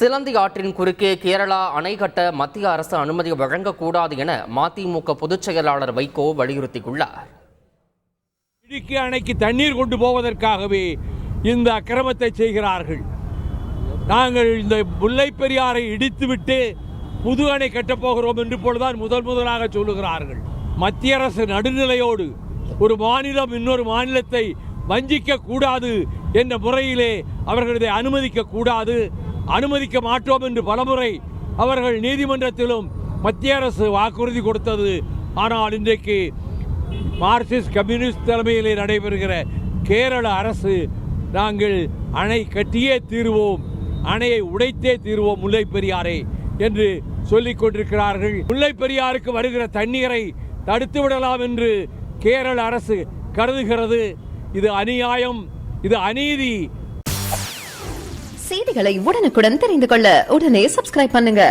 சிலந்தி ஆற்றின் குறுக்கே கேரளா அணை கட்ட மத்திய அரசு அனுமதி வழங்கக்கூடாது என மதிமுக பொதுச் செயலாளர் வைகோ வலியுறுத்தியுள்ளார். இடுக்கி அணைக்கு தண்ணீர் கொண்டு போவதற்காகவே இந்த அக்கிரமத்தை செய்கிறார்கள். நாங்கள் இந்த முல்லை பெரியாரை இடித்துவிட்டு புது அணை கட்டப்போகிறோம் என்று போலதான் முதலாக சொல்லுகிறார்கள். மத்திய அரசு நடுநிலையோடு ஒரு மாநிலம் இன்னொரு மாநிலத்தை வஞ்சிக்க கூடாது என்ற முறையிலே அவர்கள் இதை அனுமதிக்க கூடாது, அனுமதிக்க மாட்டோம் என்று பலமுறை அவர்கள் நீதிமன்றத்திலும் மத்திய அரசு வாக்குறுதி கொடுத்தது. ஆனால் இன்றைக்கு மார்க்சிஸ்ட் கம்யூனிஸ்ட் தலைமையிலே நடைபெறுகிற கேரள அரசு நாங்கள் அணை கட்டியே தீருவோம், அணையை உடைத்தே தீருவோம் முல்லை பெரியாரை என்று சொல்லிக் கொண்டிருக்கிறார்கள். முல்லை பெரியாருக்கு வருகிற தண்ணீரை தடுத்து விடலாம் என்று கேரள அரசு கருதுகிறது. இது அநியாயம், இது அநீதி. செய்திகளை உடனுக்குடன் தெரிந்து கொள்ள உடனே சப்ஸ்கிரைப் பண்ணுங்க.